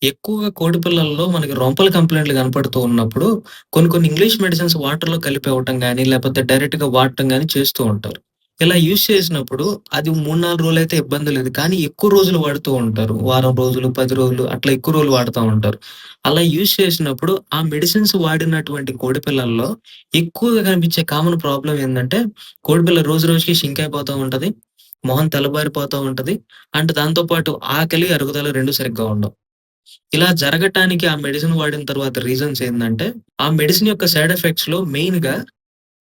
ఎక్కువగా కోడిపిల్లల్లో మనకి రొంపల కంప్లెయింట్లు కనపడుతూ ఉన్నప్పుడు, కొన్ని కొన్ని ఇంగ్లీష్ మెడిసిన్స్ వాటర్‌లో కలిపి ఇవ్వటం గాని, లేపోతే డైరెక్ట్‌గా వాడటం గాని చేస్తూ ఉంటారు. ఇలా యూజ్ చేసినప్పుడు అది 3, 4 రోజులైతే ఇబ్బంది లేదు. కానీ ఎక్కువ రోజులు వాడుతూ ఉంటారు. వారం రోజులు, 10 రోజులు అట్లా ఎక్కువ రోజులు వాడుతా ఉంటారు. అలా యూజ్ చేసినప్పుడు ఆ మెడిసిన్స్ వాడినటువంటి కోడిపిల్లల్లో ఎక్కువగా కనిపించే కామన్ ప్రాబ్లమ్ ఏందంటే, కోడిపిల్ల రోజు రోజుకి షింక్ అయిపోతా ఉంటది. మొహం తెల్లబారిపోతా ఉంటది. అండ్ దాంతో పాటు ఆకలి, అరుగుదల 2 సరిగ్గా ఉండవు. ఇలా జరగటానికి ఆ మెడిసిన్ వాడిన తర్వాత రీజన్స్ ఏందంటే, ఆ మెడిసిన్ యొక్క సైడ్ ఎఫెక్ట్స్‌లో మెయిన్‌గా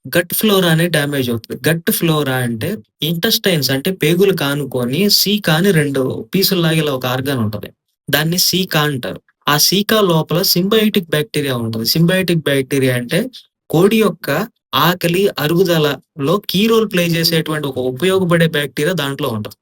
గట్ ఫ్లోరా అనేది డ్యామేజ్ అవుతది. గట్ ఫ్లోరా అంటే ఇంటెస్టైన్స్ అంటే పేగులు కానుకొని సీకా అని 2 పీసుల్లాగా ఇలా ఒక ఆర్గాన్ ఉంటది. దాన్ని సీకా అంటారు. ఆ సీకా లోపల సింబయోటిక్ బాక్టీరియా ఉంటది. సింబయోటిక్ బాక్టీరియా అంటే కోడి యొక్క ఆకలి, అరుగుదలలో కీ రోల్ ప్లే చేసేటువంటి ఒక ఉపయోగపడే బాక్టీరియా దాంట్లో ఉంటది.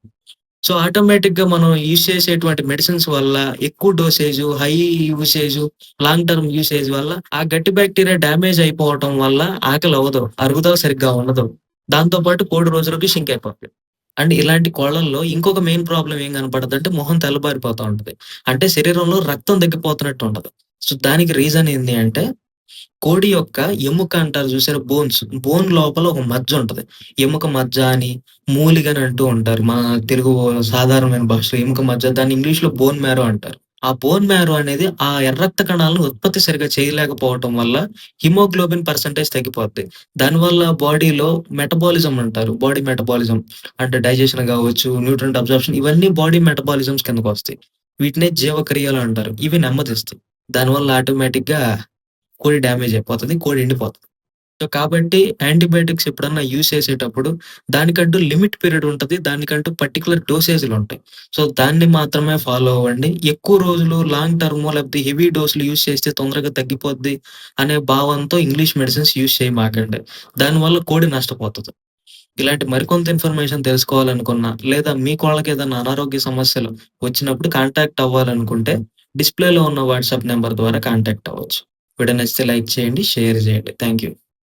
సో, ఆటోమేటిక్‌గా మనం యూజ్ చేసేటువంటి మెడిసిన్స్ వల్ల ఎక్కువ dosage, high usage, long term usage వల్ల ఆ గట్టి బాక్టీరియా డ్యామేజ్ అయిపోవటం వల్ల ఆకలవ్వదు. అరుగుదల సరిగ్గా ఉండదు. దాంతో పాటు కోడి రోజులకి షింక్ అయిపోద్ది. అండ్ ఇలాంటి కోళ్ళల్లో ఇంకొక మెయిన్ ప్రాబ్లమ్ ఏం కనపడదంటే మొహం తెల్లబారిపోతా ఉంటది. అంటే శరీరంలో రక్తం తగ్గిపోతున్నట్టు ఉంటది. సో, దానికి రీజన్ ఏంది అంటే కోడి యొక్క ఎముక అంటారు చూసారా బోన్స్. బోన్ లోపల ఒక మజ్జ ఉంటది. ఎముక మజ్జ అని, మూలిగ అని అంటూ ఉంటారు. మన తెలుగు సాధారణమైన భాషలో ఎముక మజ్జ దాన్ని ఇంగ్లీష్‌లో బోన్ మ్యారో అంటారు. ఆ బోన్ మ్యారో అనేది ఆ ఎర్ర రక్త కణాలను ఉత్పత్తి సరిగ్గా చేయలేకపోవటం వల్ల హిమోగ్లోబిన్ పర్సెంటేజ్ తగ్గిపోద్ది. దానివల్ల బాడీలో మెటబాలిజం అంటారు. బాడీ మెటబాలిజం అంటే డైజెషన్ గావచ్చు, న్యూట్రియంట్ అబ్జార్ప్షన్ ఇవన్నీ బాడీ మెటబాలిజమ్స్ కిందకొస్తాయి. వీటినే జీవక్రియలు అంటారు. ఇవి నెమ్మదిస్తాయి. దానివల్ల ఆటోమేటిక్‌గా కోడి డ్యామేజ్ అయిపోతది. కోడి ఎండిపోతది. సో, కాబట్టి యాంటీబయాటిక్స్ ఎప్పుడన్నా యూజ్ చేసేటప్పుడు దానికంటూ లిమిట్ పీరియడ్ ఉంటది. దానికంటూ పర్టిక్యులర్ డోసేజ్‌లుంటాయి. సో, దాన్ని మాత్రమే ఫాలో అవ్వండి. ఎక్కువ రోజులు లాంగ్ టర్మో లేకపోతే హెవీ డోస్‌లు యూజ్ చేస్తే తొందరగా తగ్గిపోద్ది అనే భావంతో ఇంగ్లీష్ మెడిసిన్స్ యూజ్ చేయమాకండి. దానివల్ల కోడి నష్టపోతది. ఇలాంటి మరికొంత ఇన్ఫర్మేషన్ తెలుసుకోవాలనుకున్నా, లేదా మీ కోళ్ళకేదన్నా అనారోగ్య సమస్యలు వచ్చినప్పుడు కాంటాక్ట్ అవ్వాలనుకుంటే డిస్‌ప్లేలో ఉన్న వాట్సాప్ నంబర్ ద్వారా కాంటాక్ట్ అవ్వచ్చు. వీడియో నచ్చితే లైక్ చేయండి, షేర్ చేయండి. Thank you.